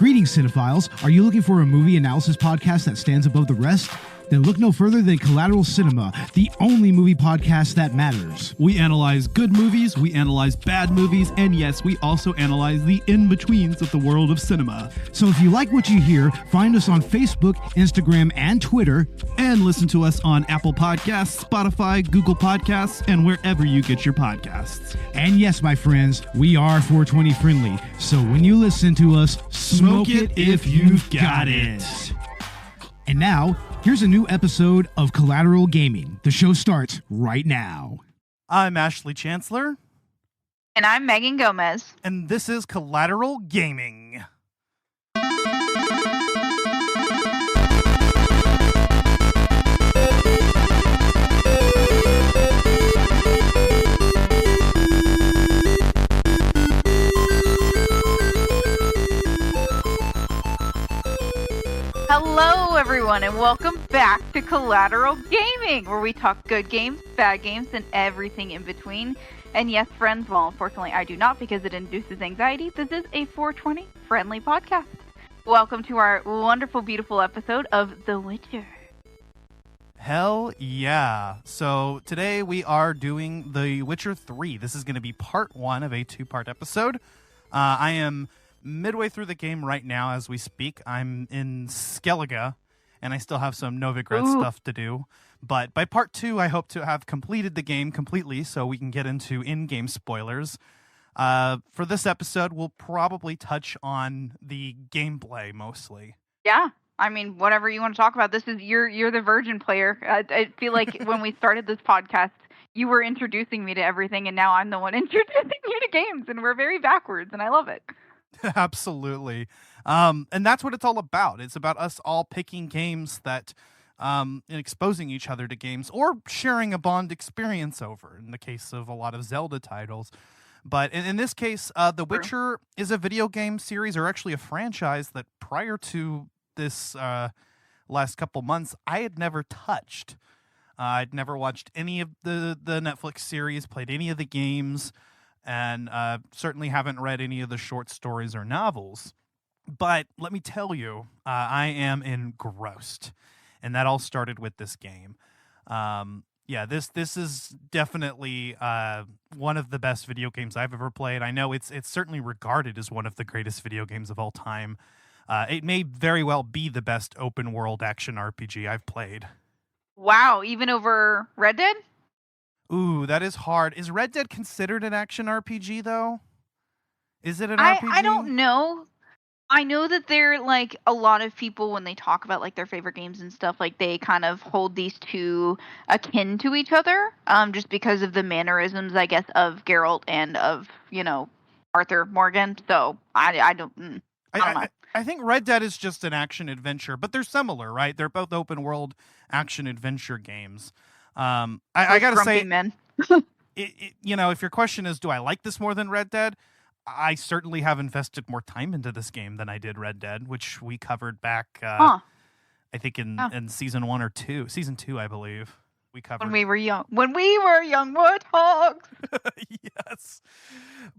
Greetings, cinephiles. Are you looking for a movie analysis podcast that stands above the rest? Then look no further than Collateral Cinema, the only movie podcast that matters. We analyze good movies, we analyze bad movies, and yes, we also analyze the in-betweens of the world of cinema. So if you like what you hear, find us on Facebook, Instagram, and Twitter. And listen to us on Apple Podcasts, Spotify, Google Podcasts, and wherever you get your podcasts. And yes, my friends, we are 420 friendly. So when you listen to us, smoke it if you've got it. And now, here's a new episode of Collateral Gaming. The show starts right now. I'm Ashley Chancellor. And I'm Megan Gomez. And this is Collateral Gaming. Hello, everyone, and welcome back to Collateral Gaming, where we talk good games, bad games, and everything in between. And yes, friends, well, unfortunately, I do not because it induces anxiety. This is a 420 friendly podcast. Welcome to our wonderful, beautiful episode of The Witcher. Hell yeah. So today we are doing The Witcher 3. This is going to be part one of a two-part episode. I am midway through the game right now as we speak. I'm in Skellige, and I still have some Novigrad stuff to do. But by part two, I hope to have completed the game completely so we can get into in-game spoilers. For this episode, we'll probably touch on the gameplay mostly. Yeah. I mean, whatever you want to talk about. This is you're the virgin player. I feel like when we started this podcast, you were introducing me to everything, and now I'm the one introducing you to games, and we're very backwards, and I love it. Absolutely. And that's what it's all about. It's about us all picking games that, and exposing each other to games or sharing a Bond experience over, in the case of a lot of Zelda titles. But in this case, The Witcher is a video game series, or actually a franchise, that prior to this last couple months, I had never touched. I'd never watched any of the Netflix series, played any of the games, and certainly haven't read any of the short stories or novels. But let me tell you, I am engrossed. And that all started with this game. This is definitely one of the best video games I've ever played. I know it's certainly regarded as one of the greatest video games of all time. It may very well be the best open world action RPG I've played. Wow, even over Red Dead? Ooh, that is hard. Is Red Dead considered an action RPG, though? Is it an RPG? I don't know. I know that they're, like, a lot of people, when they talk about, like, their favorite games and stuff, like, they kind of hold these two akin to each other, just because of the mannerisms, I guess, of Geralt and of, Arthur Morgan. So, I don't know. I think Red Dead is just an action-adventure, but they're similar, right? They're both open-world action-adventure games. I gotta say, men. If your question is, do I like this more than Red Dead? I certainly have invested more time into this game than I did Red Dead, which we covered back, I think in season 1 or 2, season 2, I believe. We covered when we were young warthogs. Yes,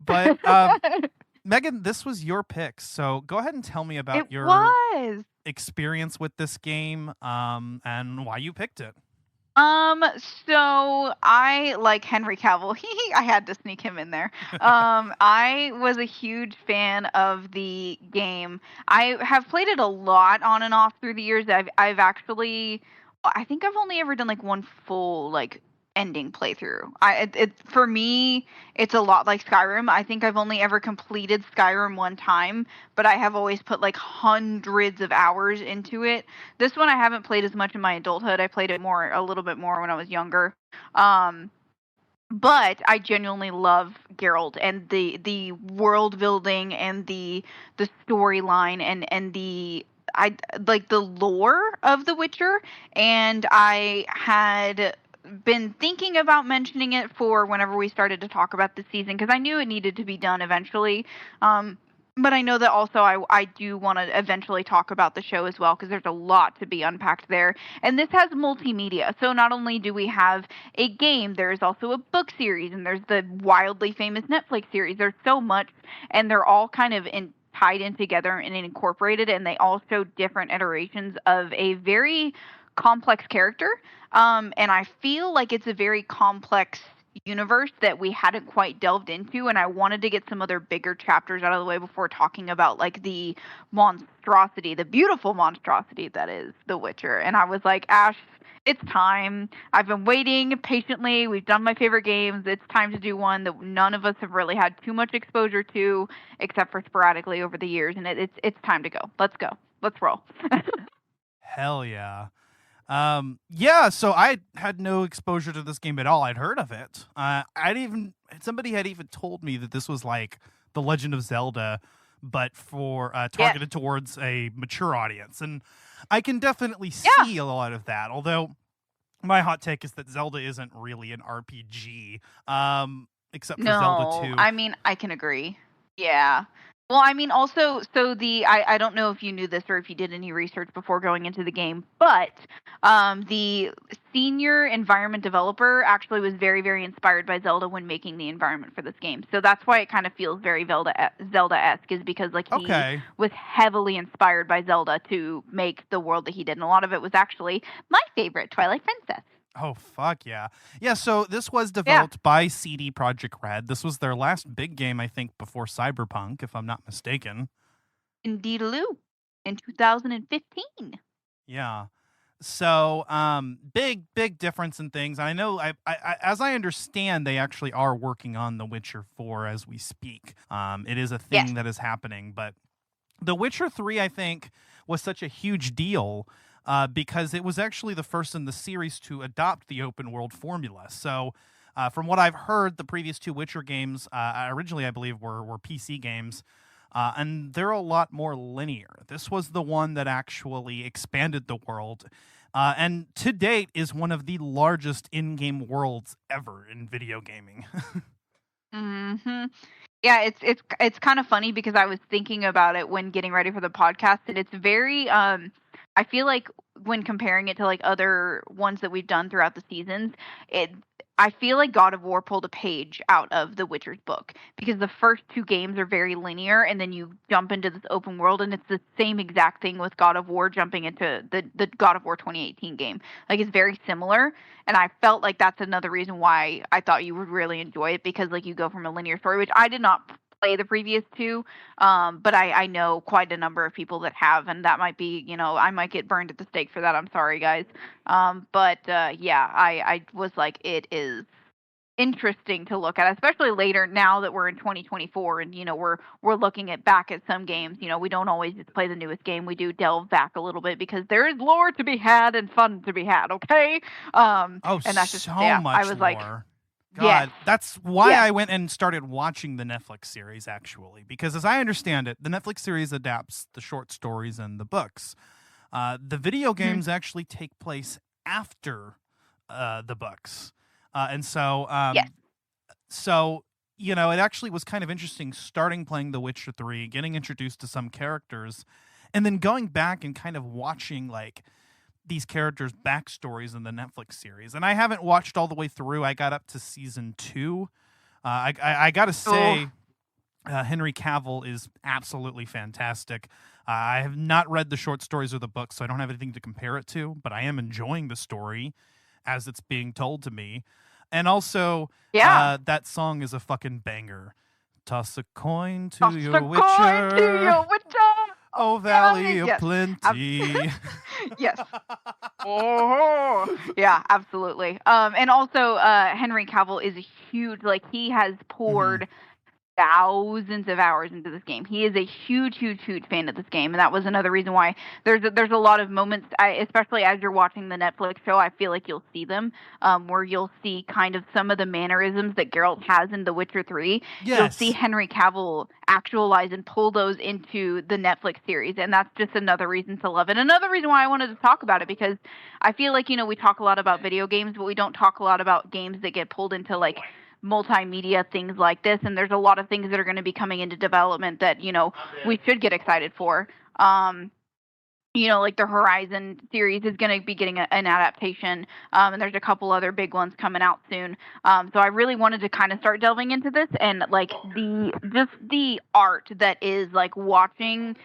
but Megan, this was your pick, so go ahead and tell me about your experience with this game, and why you picked it. So I like Henry Cavill. I had to sneak him in there. I was a huge fan of the game. I have played it a lot on and off through the years. I think I've only ever done like one full ending playthrough. For me, it's a lot like Skyrim. I think I've only ever completed Skyrim one time, but I have always put like hundreds of hours into it. This one I haven't played as much in my adulthood. I played it a little bit more when I was younger. But I genuinely love Geralt and the world building and the storyline and the lore of The Witcher. And I had been thinking about mentioning it for whenever we started to talk about the season, because I knew it needed to be done eventually. But I know that also I do want to eventually talk about the show as well, because there's a lot to be unpacked there. And this has multimedia. So not only do we have a game, there's also a book series, and there's the wildly famous Netflix series. There's so much, and they're all kind of tied in together and incorporated, and they all show different iterations of a very complex character. And I feel like it's a very complex universe that we hadn't quite delved into, and I wanted to get some other bigger chapters out of the way before talking about like the monstrosity, the beautiful monstrosity that is The Witcher. And I was like, Ash, it's time. I've been waiting patiently. We've done my favorite games. It's time to do one that none of us have really had too much exposure to, except for sporadically over the years. And it's time to go. Let's go. Let's roll. Hell yeah. Yeah, so I had no exposure to this game at all. I'd heard of it. Somebody had even told me that this was like The Legend of Zelda, but for targeted towards a mature audience. And I can definitely see a lot of that. Although my hot take is that Zelda isn't really an RPG, except for Zelda 2. I mean, I can agree. Yeah. Well, I mean, also, so I don't know if you knew this or if you did any research before going into the game, but the senior environment developer actually was very, very inspired by Zelda when making the environment for this game. So that's why it kind of feels very Zelda-esque, is because like he was heavily inspired by Zelda to make the world that he did. And a lot of it was actually my favorite, Twilight Princess. Oh, fuck yeah. Yeah, so this was developed by CD Projekt Red. This was their last big game, I think, before Cyberpunk, if I'm not mistaken. Indeed-a-loo. In 2015. Yeah. So, big difference in things. I know, I as I understand, they actually are working on The Witcher 4 as we speak. It is a thing that is happening, but The Witcher 3, I think, was such a huge deal because it was actually the first in the series to adopt the open world formula. So, from what I've heard, the previous two Witcher games, originally I believe were PC games, and they're a lot more linear. This was the one that actually expanded the world, and to date is one of the largest in-game worlds ever in video gaming. Mm-hmm. Yeah, it's kind of funny because I was thinking about it when getting ready for the podcast, and it's very I feel like when comparing it to like other ones that we've done throughout the seasons, I feel like God of War pulled a page out of The Witcher's book, because the first two games are very linear, and then you jump into this open world, and it's the same exact thing with God of War jumping into the God of War 2018 game. Like, it's very similar, and I felt like that's another reason why I thought you would really enjoy it, because like you go from a linear story, which I did not play the previous two, but I know quite a number of people that have, and that might be, I might get burned at the stake for that. I'm sorry, guys. But I was like, it is interesting to look at, especially later, now that we're in 2024, and we're looking back at some games. We don't always just play the newest game. We do delve back a little bit, because there is lore to be had and fun to be had. Okay. And that's just much I was lore. like, God, that's why I went and started watching the Netflix series, actually, because as I understand it, the Netflix series adapts the short stories and the books. The video games actually take place after the books. And so, it actually was kind of interesting starting playing The Witcher 3, getting introduced to some characters, and then going back and kind of watching, like, these characters' backstories in the Netflix series. And I haven't watched all the way through. I got up to season 2. I got to say, Henry Cavill is absolutely fantastic. I have not read the short stories or the books, so I don't have anything to compare it to, but I am enjoying the story as it's being told to me. And also, that song is a fucking banger. Toss a coin to your Witcher. Oh, Valley of Plenty. Yes. Oh, yeah, absolutely. And also, Henry Cavill is a huge, like, he has poured thousands of hours into this game. He is a huge fan of this game, and that was another reason why there's a lot of moments, especially as you're watching the Netflix show, I feel like you'll see them, where you'll see kind of some of the mannerisms that Geralt has in The Witcher 3. Yes. You'll see Henry Cavill actualize and pull those into the Netflix series, and that's just another reason to love it. Another reason why I wanted to talk about it, because I feel like, we talk a lot about video games, but we don't talk a lot about games that get pulled into, like, multimedia things like this, and there's a lot of things that are going to be coming into development that we should get excited for. like the Horizon series is going to be getting an adaptation, and there's a couple other big ones coming out soon. So I really wanted to kind of start delving into this, and like the art that is like watching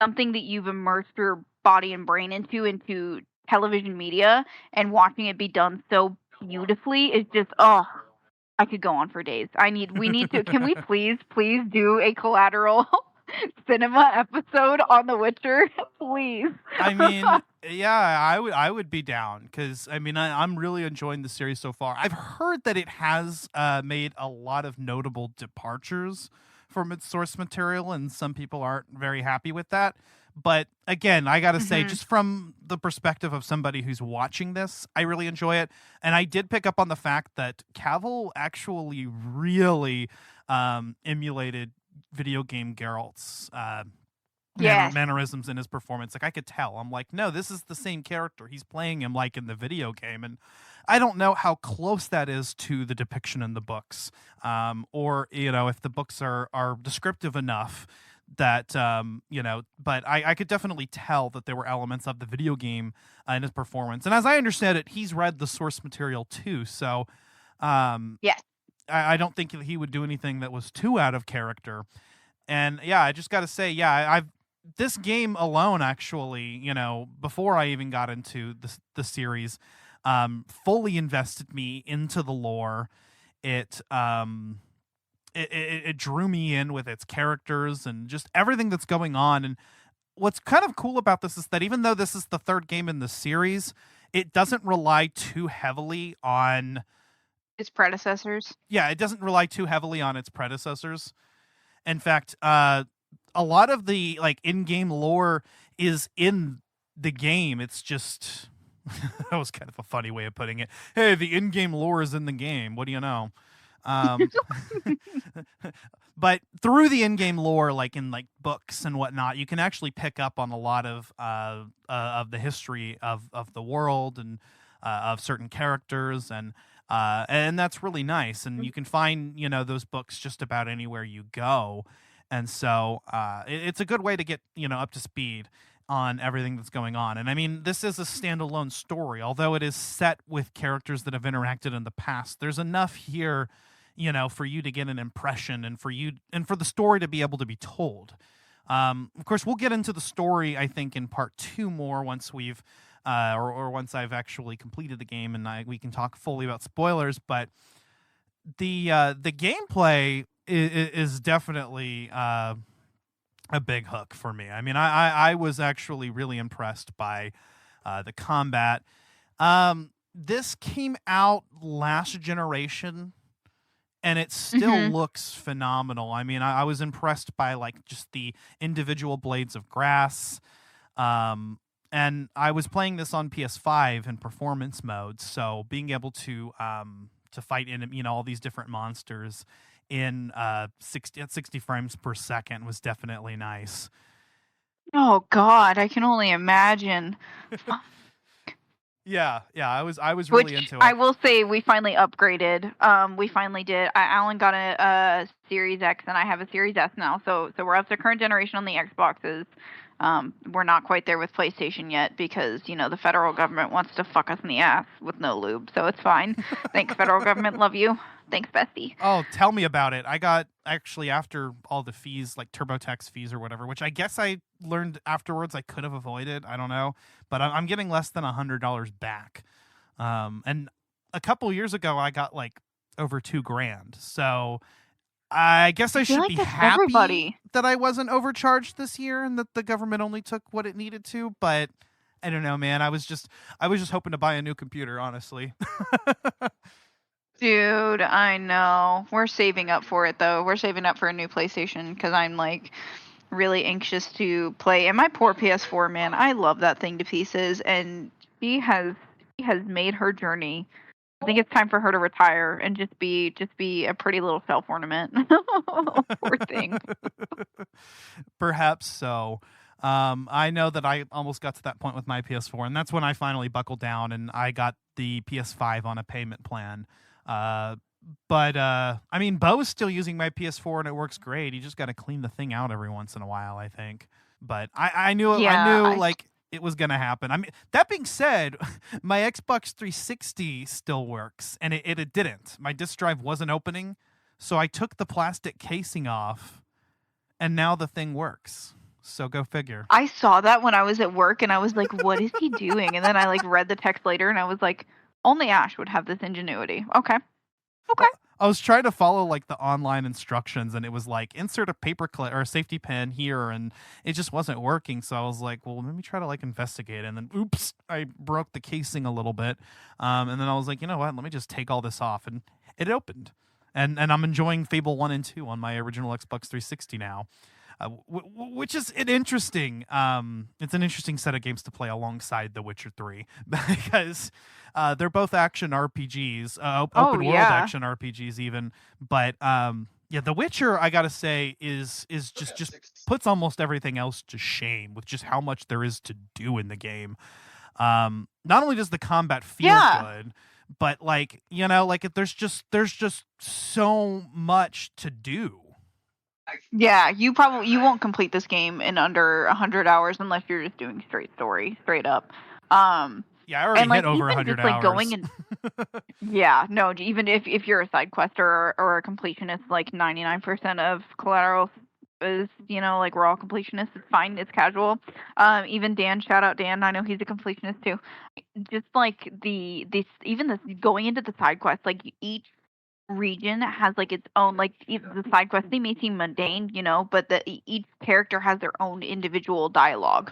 something that you've immersed your body and brain into television media and watching it be done so beautifully is just I could go on for days. We need to. Can we please do a Collateral cinema episode on The Witcher, please? I mean, yeah, I would be down because I mean I'm really enjoying the series so far. I've heard that it has made a lot of notable departures from its source material, and some people aren't very happy with that. But again, I gotta say, just from the perspective of somebody who's watching this, I really enjoy it. And I did pick up on the fact that Cavill actually really emulated video game Geralt's mannerisms in his performance. Like I could tell. I'm like, no, this is the same character. He's playing him like in the video game. And I don't know how close that is to the depiction in the books, or if the books are descriptive enough that but I could definitely tell that there were elements of the video game in his performance. And as I understand it, he's read the source material too, so yes, I don't think he would do anything that was too out of character. And yeah, I just gotta say, yeah, this game alone actually, before I even got into the series, fully invested me into the lore. It drew me in with its characters and just everything that's going on. And what's kind of cool about this is that even though this is the third game in the series, it doesn't rely too heavily on its predecessors. Yeah, it doesn't rely too heavily on its predecessors. In fact, a lot of the like in-game lore is in the game. It's just that was kind of a funny way of putting it. Hey, the in-game lore is in the game. What do you know? But through the in-game lore, like in like books and whatnot, you can actually pick up on a lot of the history of the world and of certain characters, and that's really nice. And you can find those books just about anywhere you go, and so it's a good way to get up to speed on everything that's going on. And I mean, this is a standalone story, although it is set with characters that have interacted in the past. There's enough here for you to get an impression and for the story to be able to be told. Of course, we'll get into the story, I think, in part 2 more once we've, or once I've actually completed the game and we can talk fully about spoilers. But the gameplay is definitely a big hook for me. I mean, I was actually really impressed by the combat. This came out last generation, and it still looks phenomenal. I mean, I was impressed by like just the individual blades of grass. And I was playing this on PS5 in performance mode, so being able to fight in all these different monsters in 60 frames per second was definitely nice. Oh God, I can only imagine. Yeah, I was really into it. I will say we finally upgraded. We finally did. Alan got a Series X, and I have a Series S now. So we're up to current generation on the Xboxes. We're not quite there with PlayStation yet because the federal government wants to fuck us in the ass with no lube. So it's fine. Thanks, federal government. Love you. Thanks, bestie. Oh, tell me about it. I got actually after all the fees, like TurboTax fees or whatever, which I guess I learned afterwards I could have avoided. I don't know, but I'm getting less than $100 back. And a couple years ago, I got like over $2,000. So I guess I should be happy that I wasn't overcharged this year and that the government only took what it needed to. But I don't know, man. I was just hoping to buy a new computer, honestly. Dude, I know. We're saving up for it, though. We're saving up for a new PlayStation because I'm, like, really anxious to play. And my poor PS4, man, I love that thing to pieces. And she has made her journey. I think it's time for her to retire and just be a pretty little self ornament. Poor thing. Perhaps so. I know that I almost got to that point with my PS4, and that's when I finally buckled down and I got the PS5 on a payment plan. But I mean, Bo's still using my PS4 and it works great. You just got to clean the thing out every once in a while, I think. But I knew like it was going to happen. I mean, that being said, my Xbox 360 still works, and it didn't. My disk drive wasn't opening, so I took the plastic casing off, and now the thing works. So go figure. I saw that when I was at work, and I was like, what is he doing? And then I like read the text later, and I was like, only Ash would have this ingenuity. Okay. Well, I was trying to follow like the online instructions, and it was like insert a paper clip or a safety pin here, and it just wasn't working. So I was like, well, let me try to like investigate. And then oops, I broke the casing a little bit. And then I was like, you know what? Let me just take all this off, and it opened. And I'm enjoying Fable 1 and 2 on my original Xbox 360 now. Which is an interesting it's an interesting set of games to play alongside The Witcher 3 because they're both action RPGs, open world action RPGs even, but yeah, The Witcher, I gotta say, is just puts almost everything else to shame with just how much there is to do in the game. Not only does the combat feel good, but like, you know, like there's just so much to do. Yeah, you won't complete this game in under 100 hours unless you're just doing straight up. Yeah, I already hit over 100 just, hours. Going in, yeah, no, even if you're a side quester or a completionist, like 99% of Collateral is, you know, like we're all completionists. It's fine. It's casual. Even Dan, shout out Dan. I know he's a completionist too. Just like even this going into the side quest, like each region has like its own, like the side quests, they may seem mundane, you know, but each character has their own individual dialogue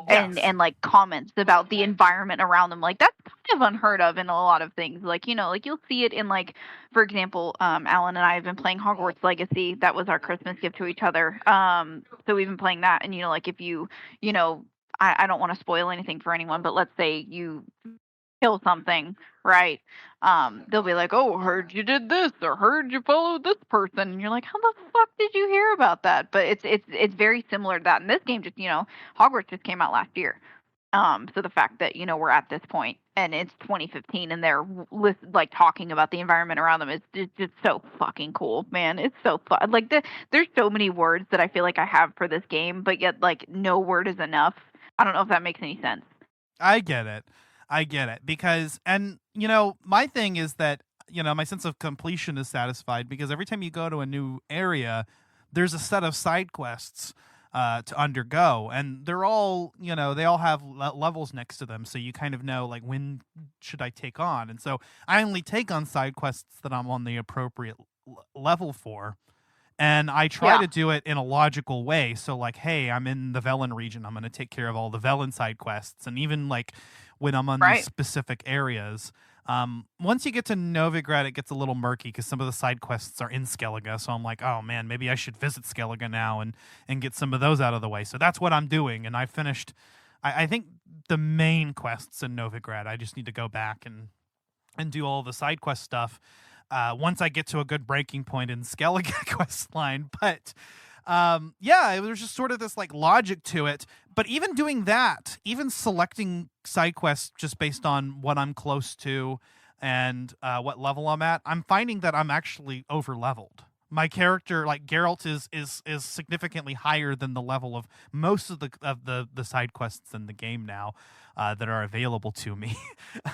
and like comments about the environment around them. Like that's kind of unheard of in a lot of things. Like, you know, like you'll see it in like, for example, Alan and I have been playing Hogwarts Legacy. That was our Christmas gift to each other. So we've been playing that, and you know, like if you know, I don't want to spoil anything for anyone, but let's say you kill something, right? They'll be like, oh, heard you did this, or heard you followed this person, and you're like, how the fuck did you hear about that? But it's very similar to that. And this game just, you know, Hogwarts just came out last year. So the fact that, you know, we're at this point and it's 2015 and they're like talking about the environment around them is just so fucking cool, man. It's so fun. Like there's so many words that I feel like I have for this game, but yet like no word is enough. I don't know if that makes any sense. I get it because, and you know, my thing is that, you know, my sense of completion is satisfied because every time you go to a new area, there's a set of side quests to undergo, and they're all, you know, they all have levels next to them, so you kind of know like when should I take on, and so I only take on side quests that I'm on the appropriate level for. And I try to do it in a logical way. So like, hey, I'm in the Velen region. I'm going to take care of all the Velen side quests. And even like when I'm on these specific areas, once you get to Novigrad, it gets a little murky because some of the side quests are in Skellige. So I'm like, oh man, maybe I should visit Skellige now and get some of those out of the way. So that's what I'm doing. And I finished, I think the main quests in Novigrad. I just need to go back and do all the side quest stuff. Once I get to a good breaking point in Skellige quest line. But yeah, it was just sort of this like logic to it. But even doing that, even selecting side quests just based on what I'm close to and what level I'm at, I'm finding that I'm actually over leveled. My character, like Geralt, is significantly higher than the level of most of the side quests in the game now that are available to me.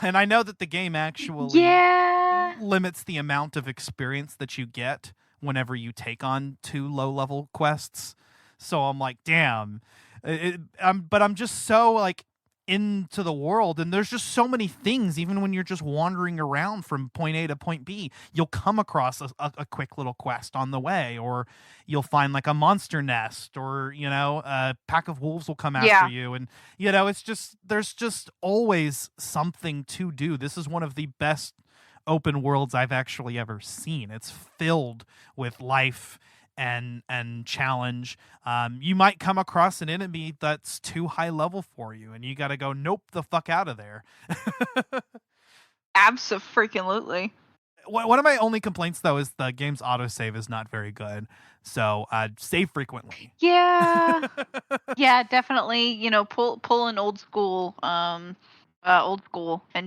And I know that the game actually limits the amount of experience that you get whenever you take on 2 low-level quests. So I'm like, damn. But I'm just so like into the world, and there's just so many things. Even when you're just wandering around from point A to point B, you'll come across a quick little quest on the way, or you'll find like a monster nest, or, you know, a pack of wolves will come after you, and you know, it's just, there's just always something to do. This is one of the best open worlds I've actually ever seen. It's filled with life and challenge. You might come across an enemy that's too high level for you, and you got to go, nope, the fuck out of there. Abso-freaking-lutely. One of my only complaints, though, is the game's autosave is not very good. So save frequently. Yeah. Yeah, definitely. You know, pull an old school, and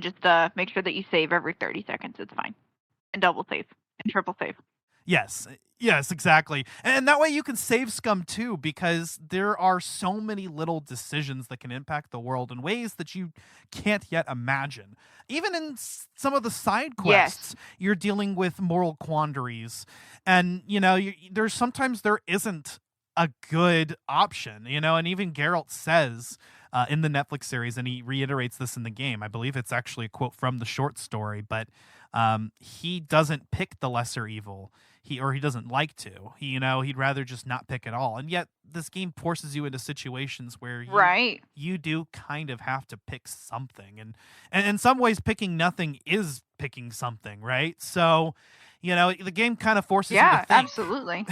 just make sure that you save every 30 seconds. It's fine. And double save and triple save. Yes, exactly. And that way you can save scum too, because there are so many little decisions that can impact the world in ways that you can't yet imagine. Even in some of the side quests, you're dealing with moral quandaries. And, there's sometimes there isn't a good option, and even Geralt says in the Netflix series, and he reiterates this in the game, I believe it's actually a quote from the short story, but he doesn't pick the lesser evil. He doesn't like to. He'd rather just not pick at all. And yet this game forces you into situations where you do kind of have to pick something. And in some ways, picking nothing is picking something, right? So, the game kind of forces you to think. Yeah, absolutely.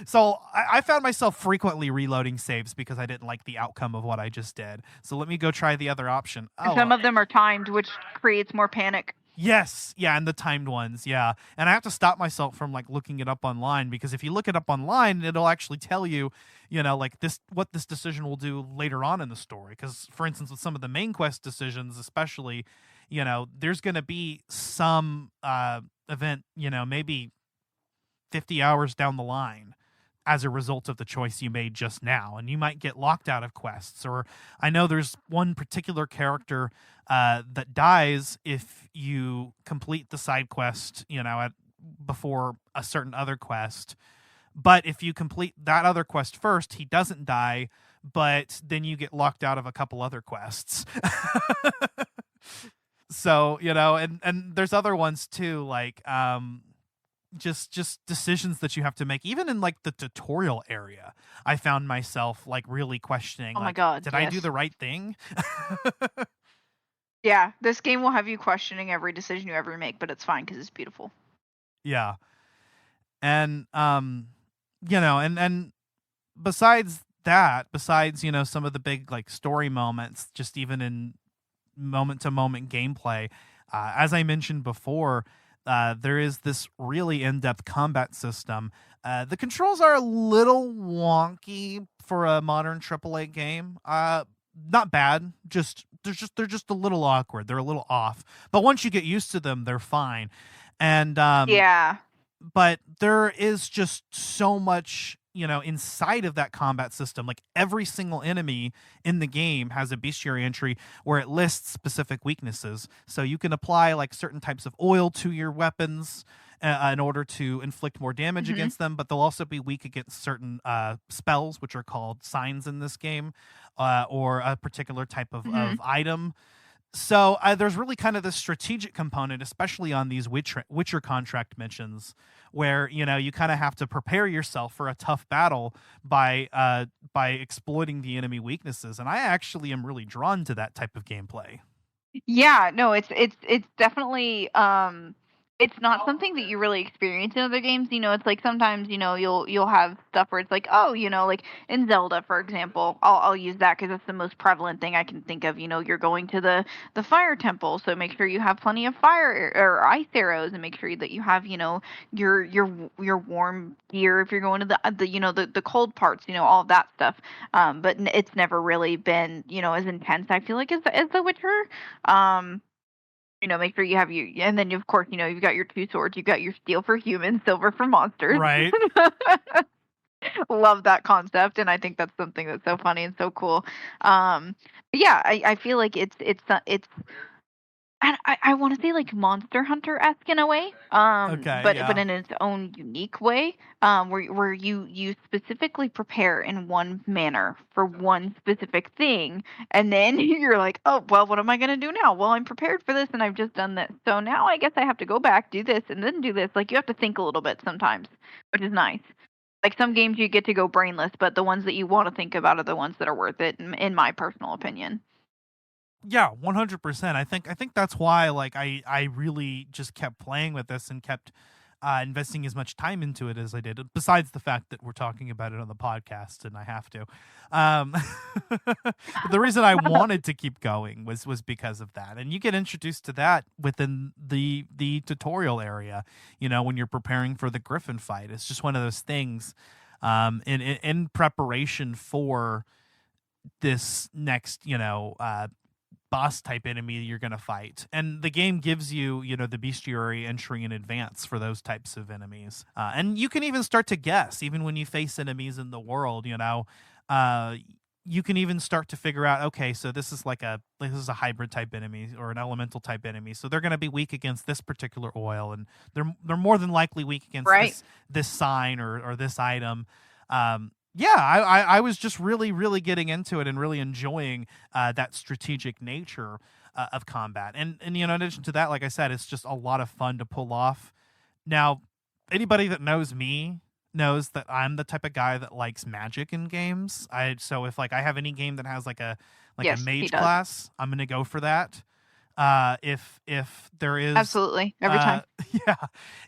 So I found myself frequently reloading saves because I didn't like the outcome of what I just did. So let me go try the other option. And some of them are timed, which creates more panic. Yes, yeah, and the timed ones, yeah. And I have to stop myself from looking it up online, because if you look it up online, it'll actually tell you, what this decision will do later on in the story. Because, for instance, with some of the main quest decisions, especially, there's going to be some event, maybe 50 hours down the line as a result of the choice you made just now, and you might get locked out of quests. Or I know there's one particular character that dies if you complete the side quest, before a certain other quest. But if you complete that other quest first, he doesn't die, but then you get locked out of a couple other quests. So, and there's other ones too, just decisions that you have to make. Even in the tutorial area, I found myself really questioning, oh my God, did I do the right thing? Yeah, this game will have you questioning every decision you ever make, but it's fine because it's beautiful. Yeah. And and besides that, some of the big story moments, just even in moment to moment gameplay, as I mentioned before, there is this really in-depth combat system. The controls are a little wonky for a modern AAA game. Not bad, they're just a little awkward. They're a little off. But once you get used to them, they're fine. And but there is just so much, inside of that combat system. Every single enemy in the game has a bestiary entry where it lists specific weaknesses. So you can apply certain types of oil to your weapons in order to inflict more damage against them, but they'll also be weak against certain spells, which are called signs in this game, or a particular type of item. So there's really kind of this strategic component, especially on these Witcher contract missions, where you kind of have to prepare yourself for a tough battle by exploiting the enemy weaknesses. And I actually am really drawn to that type of gameplay. Yeah, no, it's definitely it's not something that you really experience in other games. It's sometimes, you'll have stuff where it's in Zelda, for example, I'll use that because it's the most prevalent thing I can think of. You're going to the fire temple, so make sure you have plenty of fire or ice arrows, and make sure that you have, your warm gear if you're going to the cold parts, all of that stuff. But it's never really been, as intense, I feel like, as The Witcher. Make sure you have and then of course, you've got your two swords. You've got your steel for humans, silver for monsters. Right. Love that concept, and I think that's something that's so funny and so cool. But yeah, I feel like it's I want to say Monster Hunter-esque in a way, but in its own unique way, where you specifically prepare in one manner for one specific thing, and then you're like, oh well, what am I gonna do now? Well, I'm prepared for this, and I've just done this, so now I guess I have to go back, do this, and then do this. You have to think a little bit sometimes, which is nice. Some games you get to go brainless, but the ones that you want to think about are the ones that are worth it, in my personal opinion. Yeah, 100%. I think that's why I really just kept playing with this and kept investing as much time into it as I did, besides the fact that we're talking about it on the podcast and I have to. But the reason I wanted to keep going was because of that. And you get introduced to that within the tutorial area, when you're preparing for the Griffin fight. It's just one of those things in preparation for this next, boss type enemy you're going to fight. And the game gives you, the bestiary entry in advance for those types of enemies. And you can even start to guess, even when you face enemies in the world, you can even start to figure out, okay, so this is a hybrid type enemy or an elemental type enemy. So they're going to be weak against this particular oil, and they're more than likely weak against this sign or this item. I was just really, really getting into it and really enjoying that strategic nature of combat. And in addition to that, like I said, it's just a lot of fun to pull off. Now, anybody that knows me knows that I'm the type of guy that likes magic in games. So if I have any game that has a mage class, I'm going to go for that. If there is absolutely every time,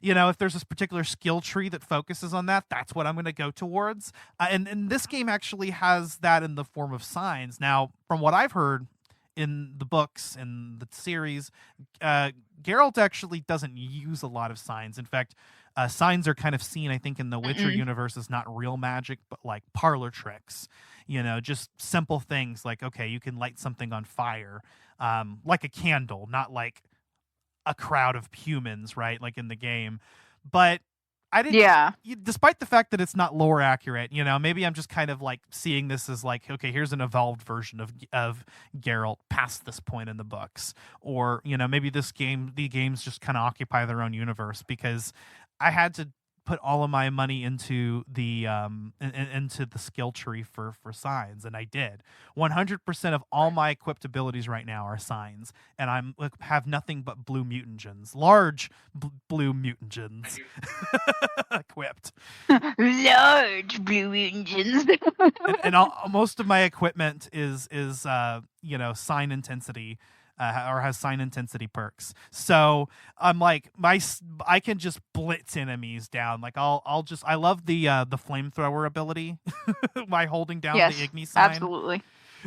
if there's this particular skill tree that focuses on that, that's what I'm going to go towards. And this game actually has that in the form of signs. Now, from what I've heard in the books and the series, Geralt actually doesn't use a lot of signs. In fact, signs are kind of seen, I think, in the Witcher universe as not real magic, but like parlor tricks. Just simple things like, okay, you can light something on fire. Like a candle, not like a crowd of humans, right? Like in the game. But I didn't. Yeah. Despite the fact that it's not lore accurate, maybe I'm just kind of seeing this as okay, here's an evolved version of Geralt past this point in the books, or maybe the games just kind of occupy their own universe, because I had to put all of my money into the skill tree for signs, and I did. 100% of all my equipped abilities right now are signs, and I have nothing but blue mutagens, large blue mutagens equipped. Large blue mutagens. and most of my equipment is sign intensity. Or has sign intensity perks. So I'm I can just blitz enemies down. I love the flamethrower ability by holding down the Igni sign. Absolutely.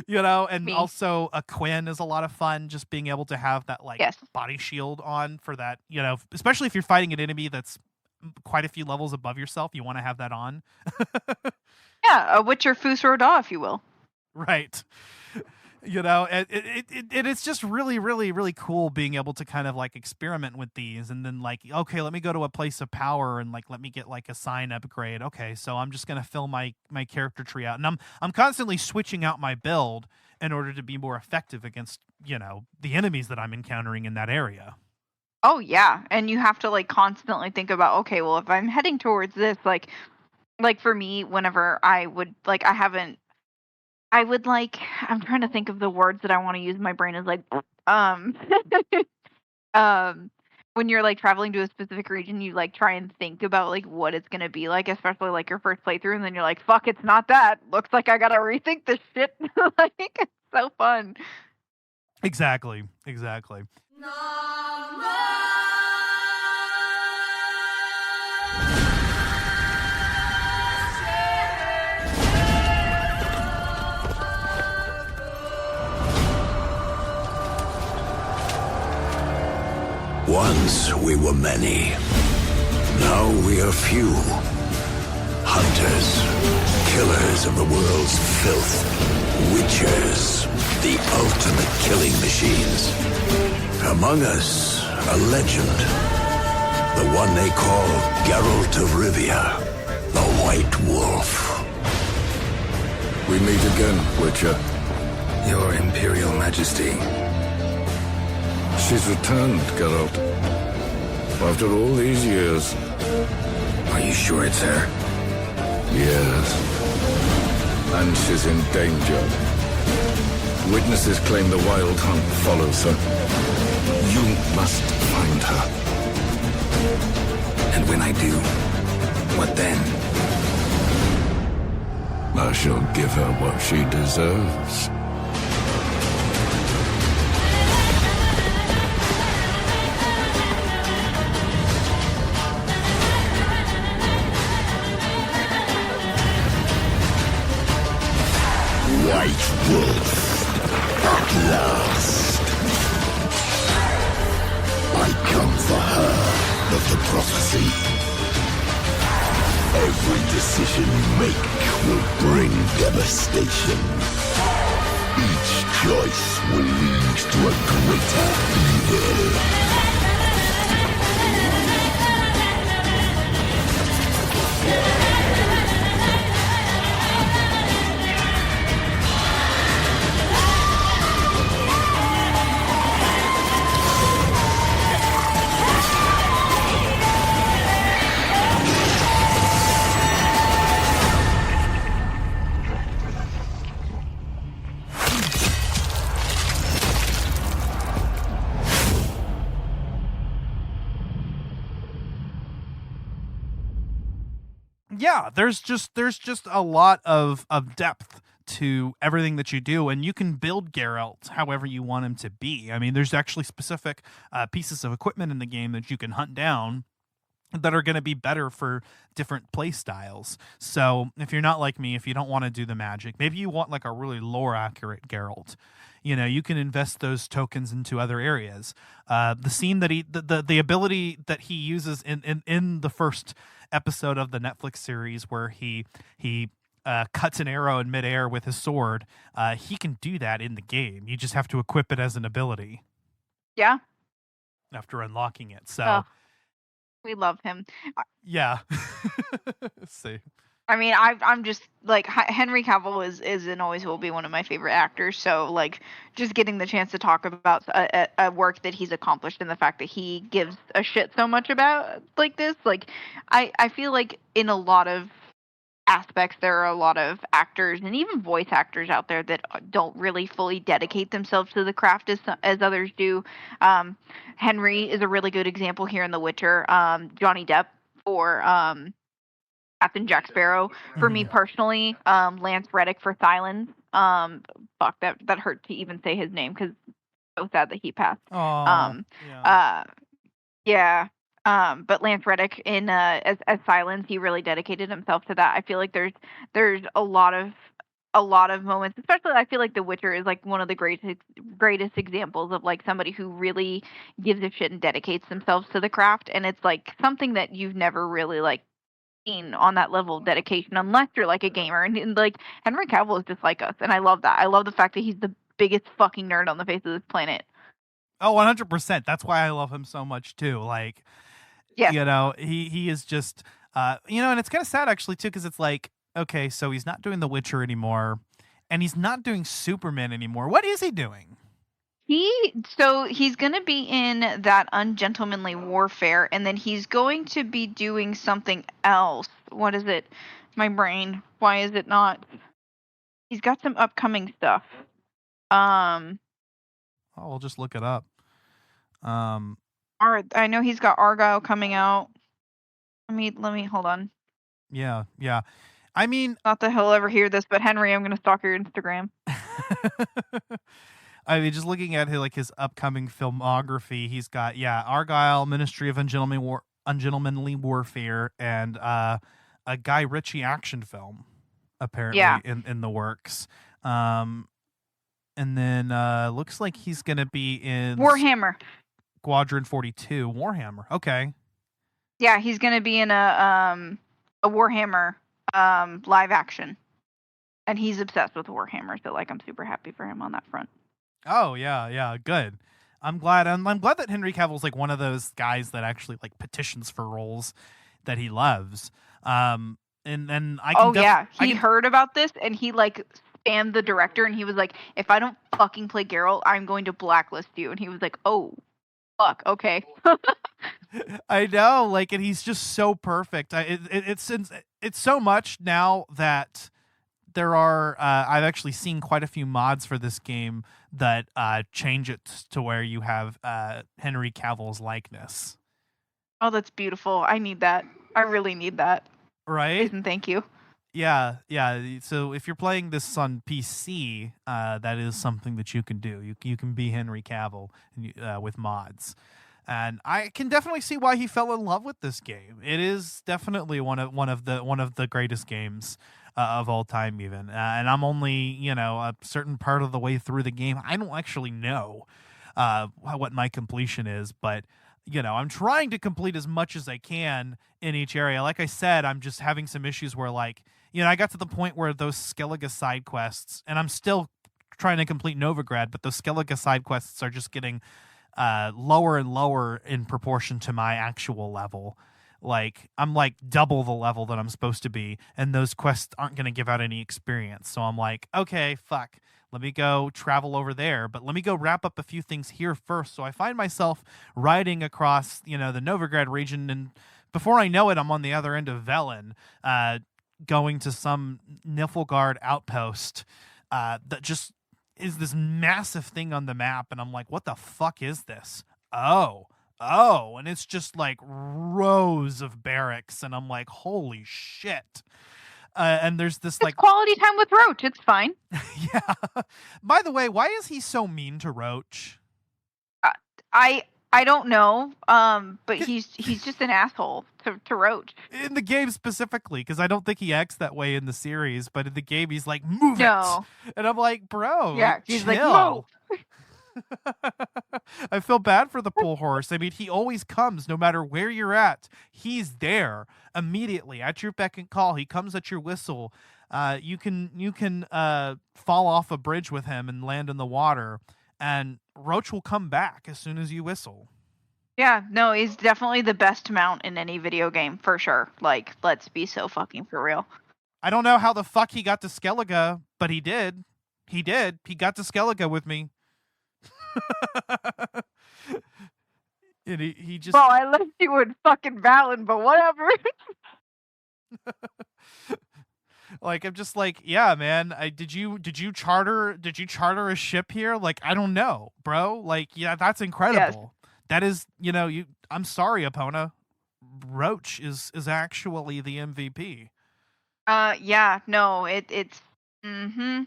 And also a Quinn is a lot of fun, just being able to have that body shield on for that, especially if you're fighting an enemy that's quite a few levels above yourself, you want to have that on. Yeah, a Witcher Fusro Da, if you will. Right. It's just really, really, really cool being able to kind of experiment with these, and then okay, let me go to a place of power and let me get a sign upgrade. Okay, so I'm just gonna fill my character tree out, and I'm constantly switching out my build in order to be more effective against the enemies that I'm encountering in that area. Oh yeah, and you have to constantly think about, okay, well, if I'm heading towards this, like for me, whenever I would I'm trying to think of the words that I want to use. My brain is when you're traveling to a specific region, you try and think about what it's going to be like, especially your first playthrough, and then you're fuck, it's not that. Looks like I got to rethink this shit. It's so fun. Exactly. Once we were many. Now we are few. Hunters, killers of the world's filth. Witchers, the ultimate killing machines. Among us, a legend. The one they call Geralt of Rivia, the White Wolf. We meet again, Witcher. Your Imperial Majesty. She's returned, Geralt. After all these years. Are you sure it's her? Yes. And she's in danger. Witnesses claim the Wild Hunt follows her. You must find her. And when I do, what then? I shall give her what she deserves. White Wolf, at last. I come for her of the prophecy. Every decision you make will bring devastation. Each choice will lead to a greater evil. Yeah, there's just a lot of depth to everything that you do, and you can build Geralt however you want him to be. I mean, there's actually specific pieces of equipment in the game that you can hunt down that are going to be better for different play styles. So if you're not like me, if you don't want to do the magic, maybe you want like a really lore accurate Geralt, you can invest those tokens into other areas. The scene that the ability that he uses in the first episode of the Netflix series where he cuts an arrow in midair with his sword, he can do that in the game. You just have to equip it as an ability. Yeah. After unlocking it. So we love him. Yeah. See. I mean, I'm just like Henry Cavill is and always will be one of my favorite actors. So like, just getting the chance to talk about a work that he's accomplished and the fact that he gives a shit so much about like this, like I feel like in a lot of aspects there are a lot of actors and even voice actors out there that don't really fully dedicate themselves to the craft as others do. Henry is a really good example here in The Witcher. Johnny Depp for Captain Jack Sparrow. For me personally, Lance Reddick for Silence. Fuck, that hurt to even say his name because so sad that he passed. But Lance Reddick in as Silence, he really dedicated himself to that. I feel like there's a lot of moments, especially I feel like The Witcher is like one of the greatest examples of like somebody who really gives a shit and dedicates themselves to the craft, and it's like something that you've never really like seen on that level of dedication unless you're like a gamer, and like Henry Cavill is just like us, and I love that. I love the fact that he's the biggest fucking nerd on the face of this planet. Oh, 100%. That's why I love him so much too. Like, yeah, he is just, and it's kind of sad actually too, because it's like, okay, so he's not doing The Witcher anymore, and he's not doing Superman anymore. What is he doing? He's going to be in that Ungentlemanly Warfare, and then he's going to be doing something else. What is it? My brain. Why is it not? He's got some upcoming stuff. We'll just look it up. I know he's got Argyle coming out. Let me hold on. Yeah. I mean, not that he'll ever hear this, but Henry, I'm going to stalk your Instagram. I mean, just looking at his upcoming filmography, he's got Argyle, Ministry of Ungentlemanly Warfare, and a Guy Ritchie action film apparently in the works. And then looks like he's gonna be in Warhammer Squadron 42. Warhammer, okay. Yeah, he's gonna be in a Warhammer live action, and he's obsessed with Warhammer. So like, I'm super happy for him on that front. Oh yeah, good. I'm glad that Henry Cavill's like one of those guys that actually like petitions for roles that he loves. And I can he heard about this and he like spammed the director and he was like, if I don't fucking play Geralt, I'm going to blacklist you. And he was like, oh fuck, okay. I know, like, and he's just so perfect. It's so much now that there are I've actually seen quite a few mods for this game that change it to where you have Henry Cavill's likeness. Oh, that's beautiful. I need that. I really need that. Right? And thank you. Yeah. So if you're playing this on PC, that is something that you can do. You can be Henry Cavill with mods. And I can definitely see why he fell in love with this game. It is definitely one of the greatest games of all time, even. And I'm only a certain part of the way through the game. I don't actually know what my completion is, but I'm trying to complete as much as I can in each area. Like I said, I'm just having some issues where I got to the point where those Skellige side quests, and I'm still trying to complete Novigrad, but the Skellige side quests are just getting lower and lower in proportion to my actual level. Like, I'm like double the level that I'm supposed to be, and those quests aren't going to give out any experience. So I'm like, okay, fuck. Let me go travel over there, but let me go wrap up a few things here first. So I find myself riding across, the Novigrad region, and before I know it, I'm on the other end of Velen, going to some Niflgaard outpost that just is this massive thing on the map, and I'm like, what the fuck is this? Oh, and it's just like rows of barracks, and I'm like, holy shit. And there's this it's like quality time with Roach. It's fine. Yeah. By the way, why is he so mean to Roach? I don't know. But he's just an asshole to Roach. In the game specifically, because I don't think he acts that way in the series, but in the game he's like, move it. And I'm like, bro, yeah, he's chill. like, move. I feel bad for the poor horse. I mean, he always comes no matter where you're at. He's there immediately at your beck and call. He comes at your whistle. You can fall off a bridge with him and land in the water, and Roach will come back as soon as you whistle. Yeah, no, he's definitely the best mount in any video game for sure. Like, let's be so fucking for real. I don't know how the fuck he got to Skellige, but he did. He got to Skellige with me. And he just. Well, I left you in fucking Valen, but whatever. Like, I'm just like, yeah, man. Did you charter a ship here? Like, I don't know, bro. Like, yeah, that's incredible. Yes. That is, I'm sorry, Epona. Roach is actually the MVP. Yeah, no, it's. Mm-hmm.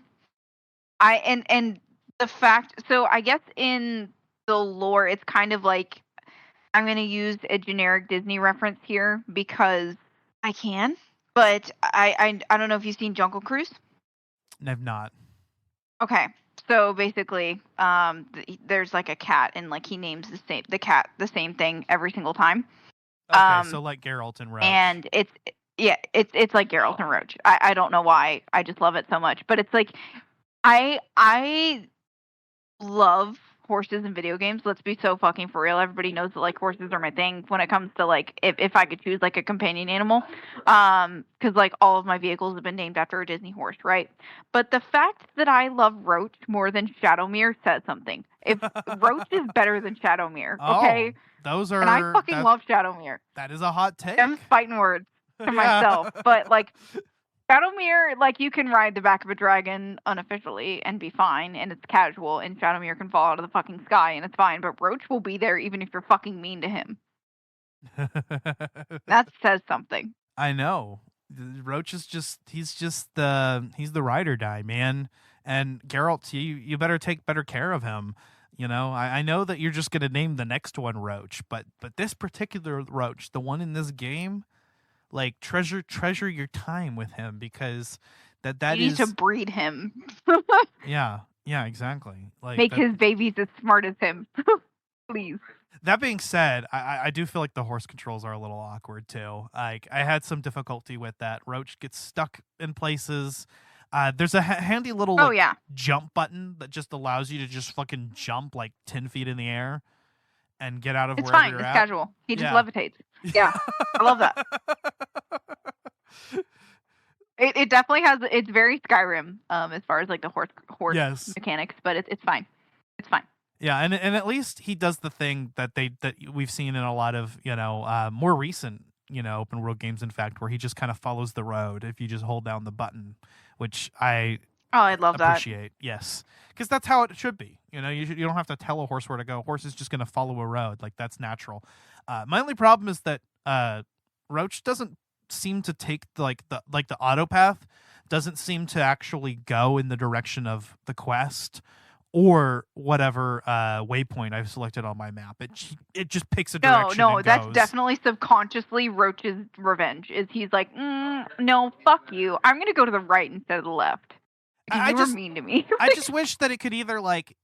And the fact, so I guess in the lore, it's kind of like, I'm going to use a generic Disney reference here because I can, but I don't know if you've seen Jungle Cruise. I've not. Okay, so basically, there's like a cat, and like he names the cat the same thing every single time. Okay, so like Geralt and Roach. And it's like Geralt and Roach. I don't know why. I just love it so much, but it's like I love horses in video games. Let's be so fucking for real. Everybody knows that like horses are my thing when it comes to like if I could choose like a companion animal, because like all of my vehicles have been named after a Disney horse, right? But the fact that I love Roach more than Shadowmere says something. If Roach is better than Shadowmere, okay? Those are, and I fucking love Shadowmere. That is a hot take. I'm fighting words to myself, but like. Shadowmere, like, you can ride the back of a dragon unofficially and be fine, and it's casual, and Shadowmere can fall out of the fucking sky, and it's fine, but Roach will be there even if you're fucking mean to him. That says something. I know. Roach is he's the ride or die, man. And Geralt, you better take better care of him. I know that you're just going to name the next one Roach, but this particular Roach, the one in this game, like, treasure your time with him, because that you need to breed him. Yeah, exactly. Like, make his babies as smart as him. Please. That being said, I do feel like the horse controls are a little awkward too. Like, I had some difficulty with that. Roach gets stuck in places. There's a handy little jump button that just allows you to just fucking jump like 10 feet in the air and get out of wherever fine. you're It's at. Casual. He just levitates. Yeah, I love that. It definitely has. It's very Skyrim as far as like the horse mechanics, but it's fine. It's fine. Yeah, and at least he does the thing that we've seen in a lot of more recent open world games. In fact, where he just kind of follows the road if you just hold down the button, which I love appreciate. That. Yes, because that's how it should be. You don't have to tell a horse where to go. A horse is just going to follow a road. Like, that's natural. My only problem is that Roach doesn't seem to take the auto path doesn't seem to actually go in the direction of the quest or whatever waypoint I've selected on my map. It just picks a direction. No, and that's goes. definitely subconsciously Roach's revenge. Is he's like, no, fuck you. I'm gonna go to the right instead of the left. Because you were mean to me. I just wish that it could either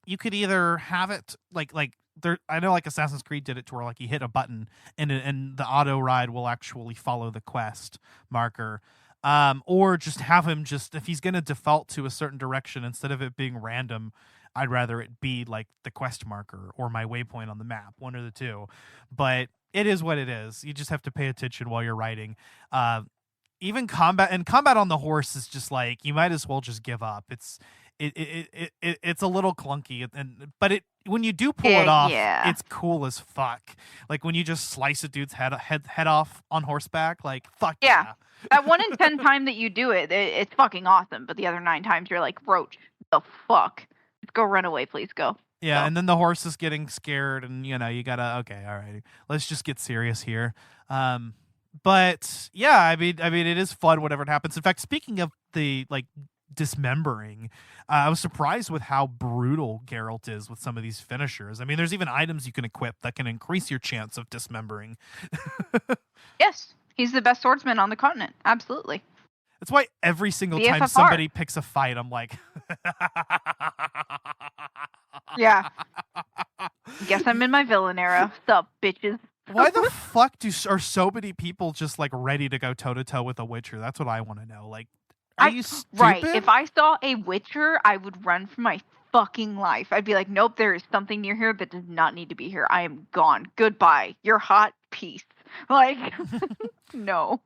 you could either have it like there. I know like Assassin's Creed did it to where like you hit a button and the auto ride will actually follow the quest marker. Or just have him if he's going to default to a certain direction, instead of it being random, I'd rather it be like the quest marker or my waypoint on the map, one or the two. But it is what it is. You just have to pay attention while you're riding. Even combat on the horse is just like, you might as well just give up. It's a little clunky, but when you do pull it off, it's cool as fuck. Like when you just slice a dude's head off on horseback, like fuck yeah. That 1 in 10 time that you do it, it's fucking awesome. But the other 9 times you're like, Roach, the fuck. Let's go run away, please go. Yeah, so. And then the horse is getting scared, and you gotta, okay, all right, let's just get serious here. But yeah, I mean, it is fun whenever it happens. In fact, speaking of the dismembering, I was surprised with how brutal Geralt is with some of these finishers. I mean, there's even items you can equip that can increase your chance of dismembering. Yes, he's the best swordsman on the continent. Absolutely. That's why every single the time FFR. Somebody picks a fight, I'm like, yeah. Guess I'm in my villain era. Sup, bitches. Why the fuck are so many people just like ready to go toe to toe with a Witcher? That's what I want to know. Like, are you stupid? Right. If I saw a Witcher, I would run for my fucking life. I'd be like, nope, there is something near here that does not need to be here. I am gone. Goodbye. You're hot. Peace. Like, no.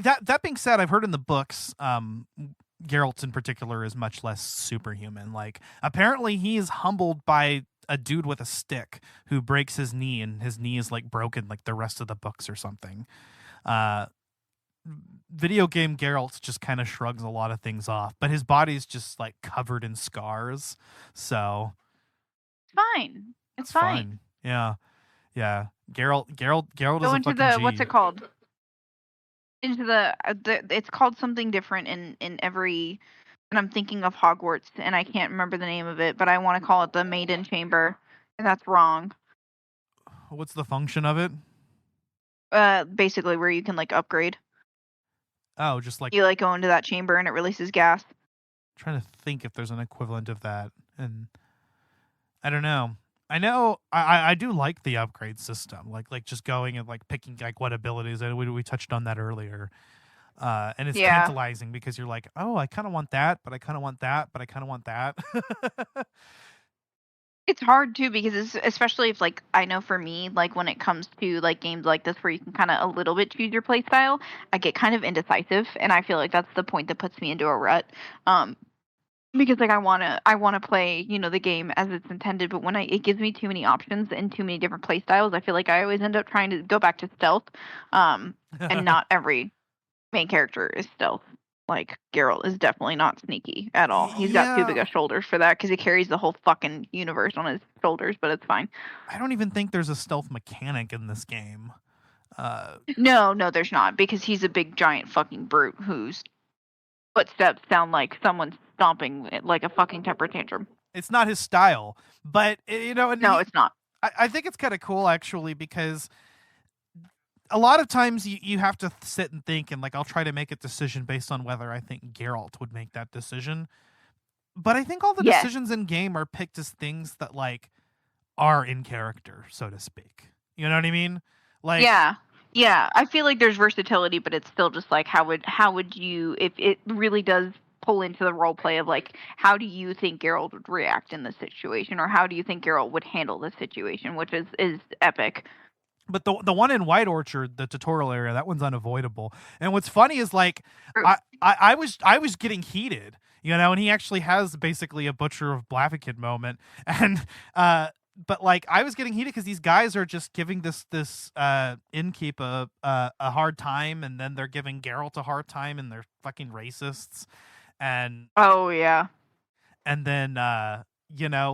That being said, I've heard in the books, Geralt in particular is much less superhuman. Like, apparently he is humbled by a dude with a stick who breaks his knee, and his knee is like broken like the rest of the books or something. Video game Geralt just kind of shrugs a lot of things off, but his body's just like covered in scars. So fine. It's fine. Yeah. Geralt Go is a into fucking the G. what's it called? Into the it's called something different in every, and I'm thinking of Hogwarts and I can't remember the name of it, but I want to call it the Maiden Chamber, and that's wrong. What's the function of it? Basically where you can like upgrade. Oh, just like you like go into that chamber and it releases gas. I'm trying to think if there's an equivalent of that, and I don't know. I know I do like the upgrade system, like just going and like picking like what abilities. We touched on that earlier, and it's tantalizing because you're like, oh, I kind of want that, but I kind of want that, but I kind of want that. It's hard too because especially if like I know for me, like when it comes to like games like this where you can kind of a little bit choose your play style, I get kind of indecisive, and I feel like that's the point that puts me into a rut. Because like I wanna play, the game as it's intended, but when it gives me too many options and too many different play styles, I feel like I always end up trying to go back to stealth. And not every main character is stealth. Like Geralt is definitely not sneaky at all. He's got too big of shoulders for that because he carries the whole fucking universe on his shoulders, but it's fine. I don't even think there's a stealth mechanic in this game. No, there's not, because he's a big giant fucking brute whose footsteps sound like someone's stomping like a fucking temper tantrum. It's not his style, but no, it's not. I think it's kind of cool actually, because a lot of times you have to sit and think, and like I'll try to make a decision based on whether I think Geralt would make that decision. But I think all the decisions in game are picked as things that like are in character, so to speak. You know what I mean? Like yeah. I feel like there's versatility, but it's still just like how would you, if it really does pull into the role play of like how do you think Geralt would react in this situation, or how do you think Geralt would handle this situation, which is epic. But the one in White Orchard, the tutorial area, that one's unavoidable. And what's funny is like I was getting heated, and he actually has basically a Butcher of Blaviken moment, and but like I was getting heated because these guys are just giving this innkeep a hard time, and then they're giving Geralt a hard time, and they're fucking racists, and and then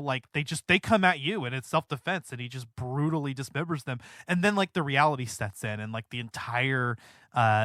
like they come at you and it's self-defense, and he just brutally dismembers them, and then like the reality sets in, and like the entire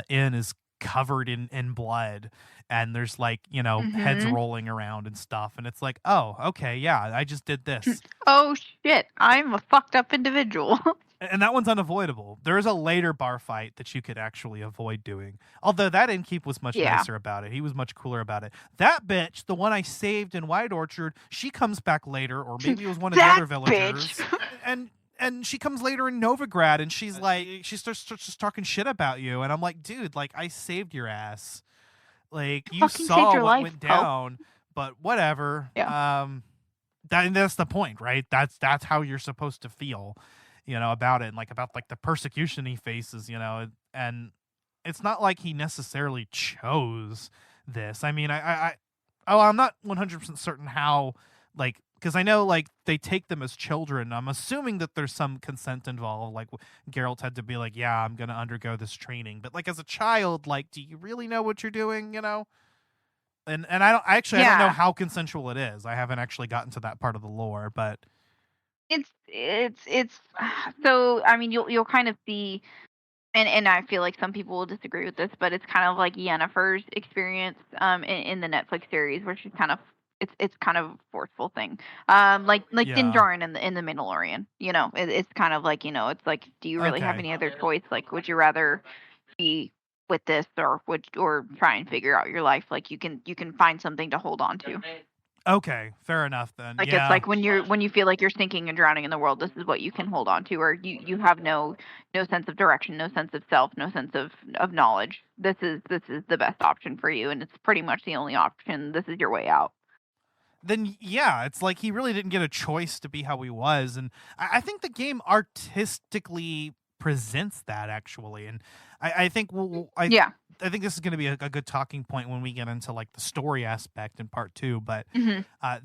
inn is covered in blood, and there's like heads rolling around and stuff, and it's like, oh, okay, yeah, I just did this. Oh shit, I'm a fucked up individual. And that one's unavoidable. There is a later bar fight that you could actually avoid doing. Although that innkeep was much nicer about it. He was much cooler about it. That bitch, the one I saved in White Orchard, she comes back later, or maybe it was one of the other villagers. And she comes later in Novigrad, and she's like, she starts just talking shit about you. And I'm like, dude, like, I saved your ass. Like, you fucking saw saved what your life, went Poe. down, but whatever. Yeah. That's the point, right? That's how you're supposed to feel, about it, and about the persecution he faces, and it's not like he necessarily chose this. I mean, I'm not 100% certain how, because I know, they take them as children. I'm assuming that there's some consent involved. Like, Geralt had to be like, yeah, I'm going to undergo this training. But, as a child, do you really know what you're doing, And I don't know how consensual it is. I haven't actually gotten to that part of the lore, but... It's so, I mean, you'll kind of see, and I feel like some people will disagree with this, but it's kind of like Yennefer's experience in the Netflix series, where she's kind of it's kind of a forceful thing, like Din Djarin in the Mandalorian. It's kind of like, it's like, do you really have any other choice? Like, would you rather be with this, or try and figure out your life? Like, you can find something to hold on to. Okay, fair enough then. Like, it's like when you feel like you're sinking and drowning in the world, this is what you can hold on to, or you have no sense of direction, no sense of self, no sense of knowledge. This is the best option for you, and it's pretty much the only option. This is your way out. Then it's like he really didn't get a choice to be how he was, and I think the game artistically presents that, actually, and I think I think this is going to be a good talking point when we get into the story aspect in part 2, but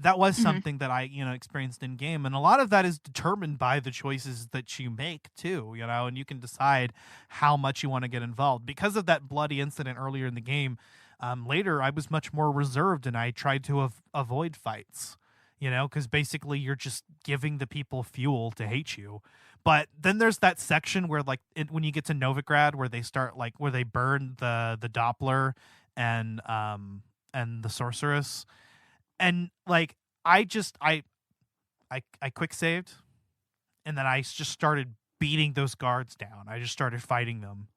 that was something that I experienced in game, and a lot of that is determined by the choices that you make too, and you can decide how much you want to get involved. Because of that bloody incident earlier in the game, later I was much more reserved, and I tried to avoid fights, because basically you're just giving the people fuel to hate you. But then there's that section where, when you get to Novigrad, where they start, where they burn the Doppler and the sorceress, and I quick saved, and then I just started beating those guards down. I just started fighting them,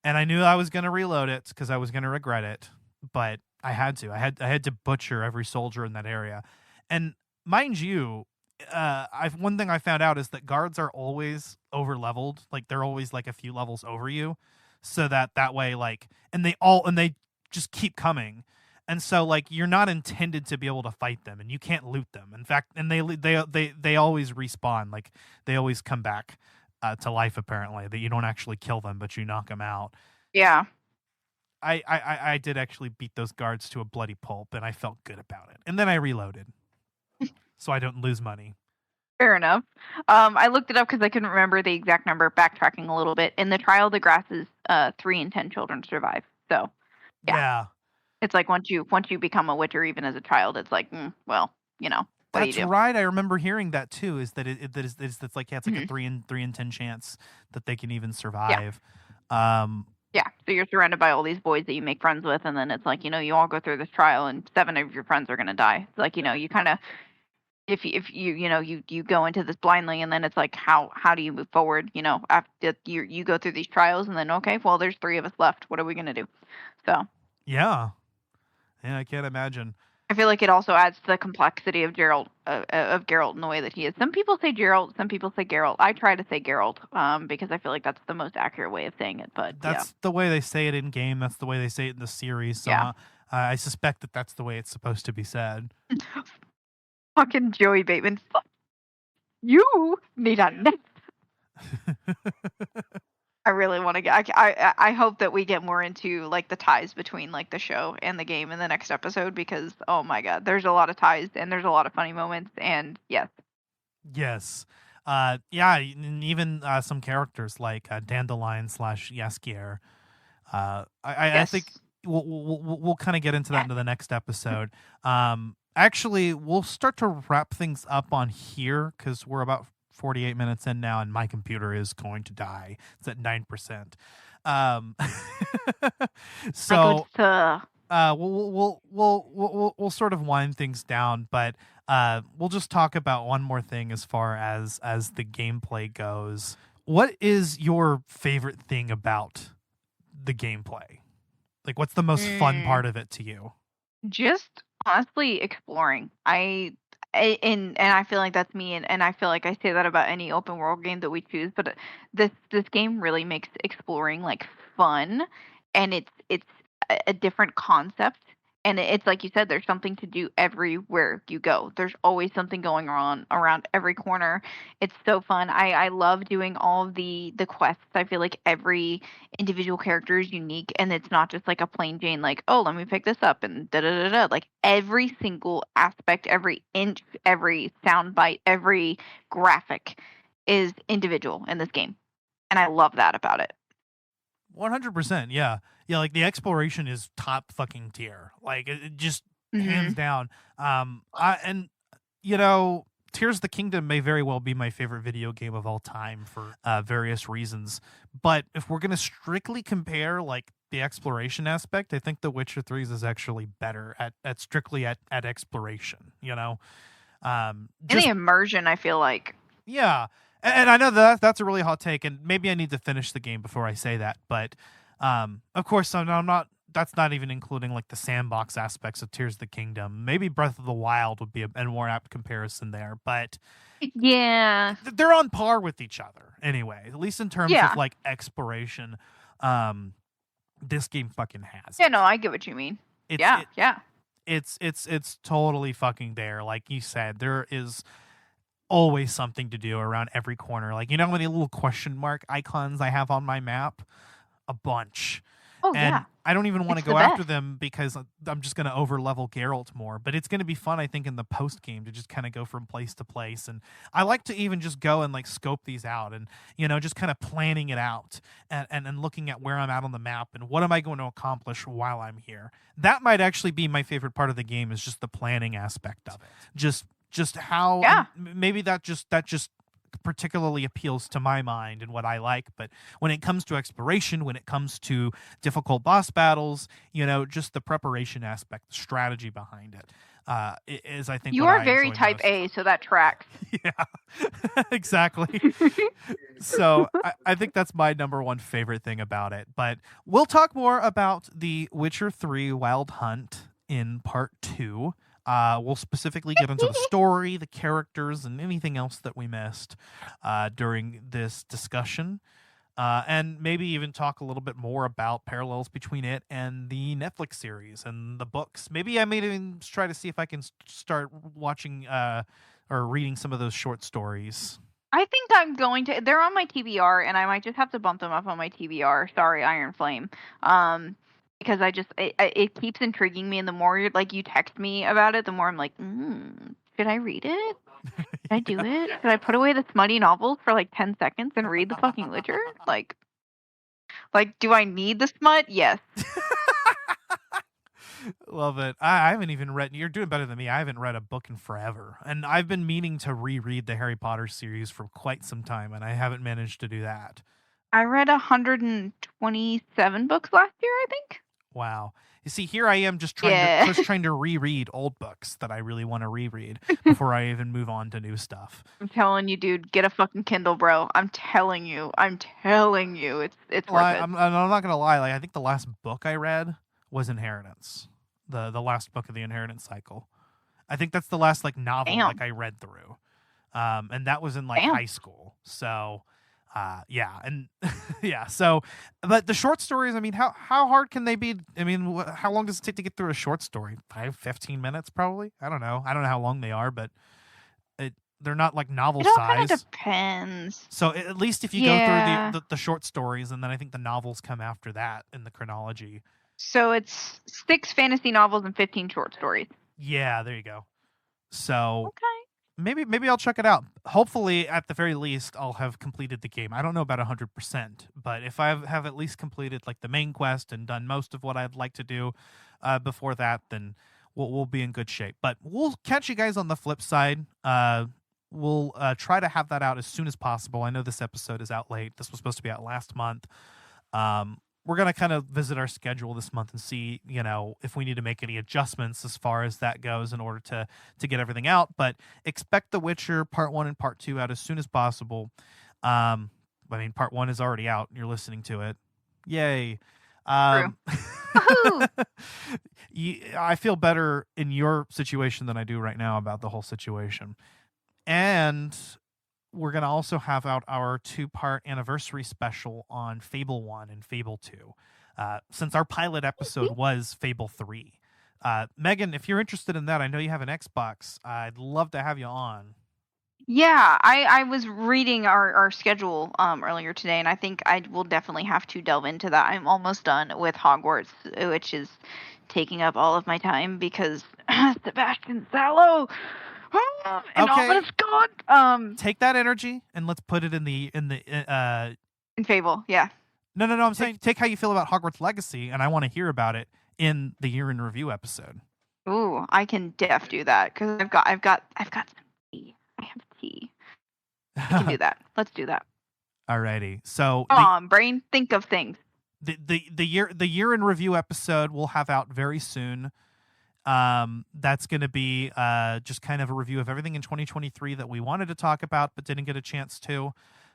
and I knew I was going to reload it because I was going to regret it, but I had to. I had to butcher every soldier in that area, and mind you, one thing I found out is that guards are always over leveled. They're always a few levels over you, so that way, and they just keep coming, and so you're not intended to be able to fight them, and you can't loot them. In fact, and they always respawn. They always come back to life, apparently. That you don't actually kill them, but you knock them out. Yeah. I did actually beat those guards to a bloody pulp, and I felt good about it. And then I reloaded. So I don't lose money. Fair enough. I looked it up because I couldn't remember the exact number, backtracking a little bit. In the Trial of the Grasses, 3 in 10 children survive. So, yeah. It's like once you become a Witcher, even as a child, it's like, well, what do you do? That's right. I remember hearing that too. Is that it's like a 3 in 10 chance that they can even survive. Yeah. So you're surrounded by all these boys that you make friends with, and then it's like, you all go through this trial, and 7 of your friends are going to die. It's like, you kind of, if you go into this blindly, and then it's like, how do you move forward? After you go through these trials, and then, okay, well, there's 3 of us left. What are we going to do? So. Yeah, I can't imagine. I feel like it also adds to the complexity of Geralt in the way that he is. Some people say Geralt, some people say Geralt. I try to say Geralt because I feel like that's the most accurate way of saying it. But that's the way they say it in game. That's the way they say it in the series. So I suspect that that's the way it's supposed to be said. Fucking Joey Bateman. Fuck. You need a net. I really want to get. I hope that we get more into the ties between the show and the game in the next episode, because oh my god, there's a lot of ties and there's a lot of funny moments, and yes, and even some characters like Dandelion / Yaskier. I think we'll kind of get into that into the next episode. Actually, we'll start to wrap things up on here because we're about 48 minutes in now, and my computer is going to die. It's at 9%. So we'll sort of wind things down, but we'll just talk about one more thing as far as the gameplay goes. What is your favorite thing about the gameplay? What's the most fun part of it to you? Just honestly exploring. And I feel like that's me, and I feel like I say that about any open world game that we choose, but this game really makes exploring fun, and it's a different concept. And it's like you said, there's something to do everywhere you go. There's always something going on around every corner. It's so fun. I love doing all of the quests. I feel like every individual character is unique, and it's not just like a plain Jane, like, oh, let me pick this up and da da da da. Like every single aspect, every inch, every sound bite, every graphic is individual in this game. And I love that about it. 100%. Yeah. Yeah. Like the exploration is top fucking tier. Like it just hands down. And you know, Tears of the Kingdom may very well be my favorite video game of all time for various reasons. But if we're going to strictly compare like the exploration aspect, I think The Witcher 3's is actually better at strictly at exploration, you know? And the immersion, I feel like. Yeah. And I know that's a really hot take, and maybe I need to finish the game before I say that. But of course, I'm not. That's not even including like the sandbox aspects of Tears of the Kingdom. Maybe Breath of the Wild would be a more apt comparison there, but yeah, they're on par with each other anyway. At least in terms of like exploration, this game fucking has. Yeah, no, I get what you mean. It's totally fucking there. Like you said, there is always something to do around every corner. Like, you know how many little question mark icons I have on my map? A bunch. Oh, and yeah. I don't even want to go after them because I'm just going to over level Geralt more. But it's going to be fun, I think, in the post game to just kind of go from place to place. And I like to even just go and like scope these out and, you know, just kind of planning it out and looking at where I'm at on the map and what am I going to accomplish while I'm here. That might actually be my favorite part of the game, is just the planning aspect of it. Just how maybe that just particularly appeals to my mind and what I like. But when it comes to exploration, when it comes to difficult boss battles, you know, just the preparation aspect, the strategy behind it, is, I think, you are very type A, so that tracks. Yeah, exactly. So I think that's my number one favorite thing about it. But we'll talk more about The Witcher 3 Wild Hunt in part 2. We'll specifically get into the story, the characters, and anything else that we missed during this discussion. And maybe even talk a little bit more about parallels between it and the Netflix series and the books. Maybe I may even try to see if I can start watching or reading some of those short stories. I think I'm going to. They're on my TBR, and I might just have to bump them up on my TBR. Sorry, Iron Flame. Because it keeps intriguing me, and the more you text me about it, the more I'm like, should I read it? Should I do it? Should I put away the smutty novels for like 10 seconds and read the fucking Witcher? Like, do I need the smut? Yes. Love it. I haven't even read. You're doing better than me. I haven't read a book in forever, and I've been meaning to reread the Harry Potter series for quite some time, and I haven't managed to do that. I read 127 books last year, I think. Wow. You see, here I am just trying to reread old books that I really want to reread before I even move on to new stuff. I'm telling you, dude, get a fucking Kindle, bro. I'm telling you, it's worth it. I'm not gonna lie. Like, I think the last book I read was Inheritance, the last book of the Inheritance cycle. I think that's the last like novel like I read through, and that was in like high school. So. So, but the short stories, I mean, how hard can they be? I mean, how long does it take to get through a short story? 15 minutes, probably. I don't know how long they are, but they're not like novel size. It all kind of depends. So at least if you go through the short stories, and then I think the novels come after that in the chronology. So it's 6 fantasy novels and 15 short stories. Yeah, there you go. So okay. Maybe I'll check it out. Hopefully, at the very least, I'll have completed the game. I don't know about 100%, but if I have at least completed like the main quest and done most of what I'd like to do before that, then we'll be in good shape. But we'll catch you guys on the flip side. We'll try to have that out as soon as possible. I know this episode is out late. This was supposed to be out last month. We're going to kind of visit our schedule this month and see, you know, if we need to make any adjustments as far as that goes in order to get everything out. But expect The Witcher Part 1 and Part 2 out as soon as possible. I mean, Part 1 is already out. You're listening to it. Yay. I feel better in your situation than I do right now about the whole situation. And we're going to also have out our 2-part anniversary special on Fable 1 and Fable 2. since our pilot episode was Fable 3. Megan, if you're interested in that, I know you have an Xbox. I'd love to have you on. Yeah, I was reading our schedule earlier today, and I think I will definitely have to delve into that. I'm almost done with Hogwarts, which is taking up all of my time because Sebastian Sallow and Okay. Ominous God. Take that energy and let's put it in Fable, yeah. No, I'm saying take how you feel about Hogwarts Legacy, and I want to hear about it in the year in review episode. Ooh, I can do that because I've got some tea. I have tea. I can do that. Let's do that. Alrighty. So Come on, brain, think of things. the year in review episode we'll have out very soon. That's going to be just kind of a review of everything in 2023 that we wanted to talk about but didn't get a chance to.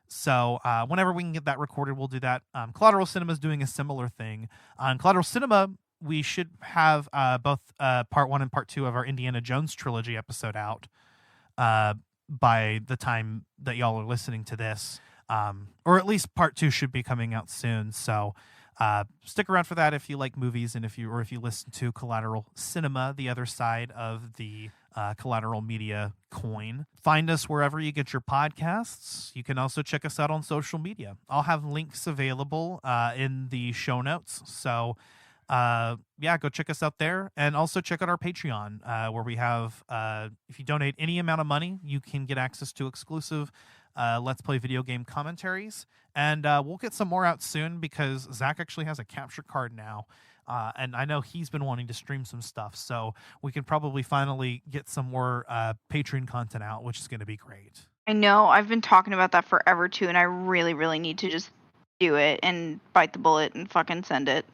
So whenever we can get that recorded, we'll do that. Collateral Cinema is doing a similar thing. On Collateral Cinema, we should have both part 1 and part 2 of our Indiana Jones trilogy episode out by the time that y'all are listening to this. Or at least part 2 should be coming out soon. So stick around for that if you like movies and if you listen to Collateral Cinema, the other side of the Collateral Media coin. Find us wherever you get your podcasts. You can also check us out on social media. I'll have links available in the show notes. So go check us out there, and also check out our Patreon where we have if you donate any amount of money, you can get access to exclusive Let's Play video game commentaries, and we'll get some more out soon because Zach actually has a capture card now, and I know he's been wanting to stream some stuff, so we can probably finally get some more Patreon content out, which is going to be great. I know, I've been talking about that forever too, and I really, really need to just do it and bite the bullet and fucking send it.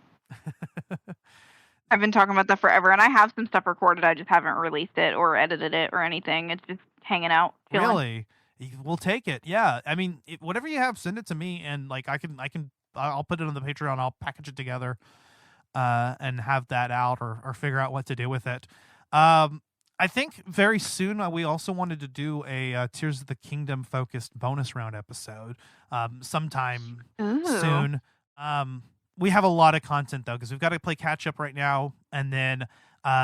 I've been talking about that forever, and I have some stuff recorded. I just haven't released it or edited it or anything. It's just hanging out. Chilling. Really? We'll take it. Yeah. I mean, whatever you have, send it to me, and like I'll put it on the Patreon. I'll package it together, and have that out or figure out what to do with it. I think very soon we also wanted to do a Tears of the Kingdom focused bonus round episode, sometime soon. We have a lot of content though, because we've got to play catch up right now, and then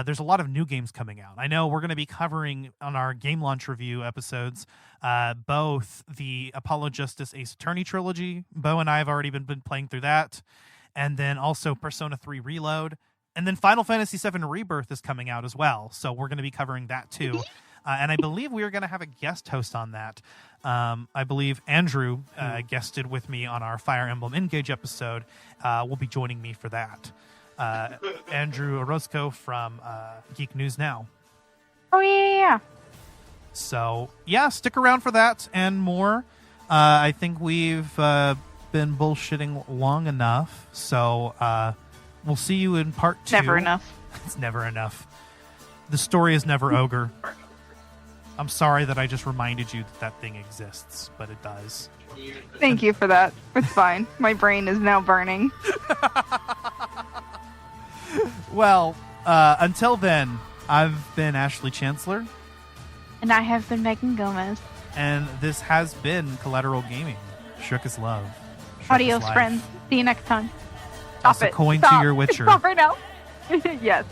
there's a lot of new games coming out. I know we're going to be covering on our game launch review episodes both the Apollo Justice Ace Attorney trilogy. Bo and I have already been playing through that, and then also Persona 3 Reload, and then Final Fantasy VII Rebirth is coming out as well. So we're going to be covering that too. And I believe we are going to have a guest host on that. I believe Andrew guested with me on our Fire Emblem Engage episode. Will be joining me for that. Andrew Orozco from Geek News Now. Oh, yeah. So, yeah, stick around for that and more. I think we've been bullshitting long enough. So, we'll see you in part 2. Never enough. It's never enough. The story is never ogre. I'm sorry that I just reminded you that thing exists, but it does. Thank you for that. It's fine. My brain is now burning. Well, until then, I've been Ashley Chancellor. And I have been Megan Gomez. And this has been Collateral Gaming. Shook is love. Shook Adios, is life. friends. See you next time. Toss Stop a it. coin Stop. to your Witcher. Stop right now. Yes.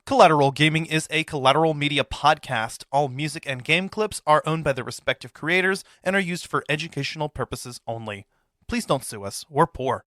Collateral Gaming is a Collateral Media podcast. All music and game clips are owned by their respective creators and are used for educational purposes only. Please don't sue us. We're poor.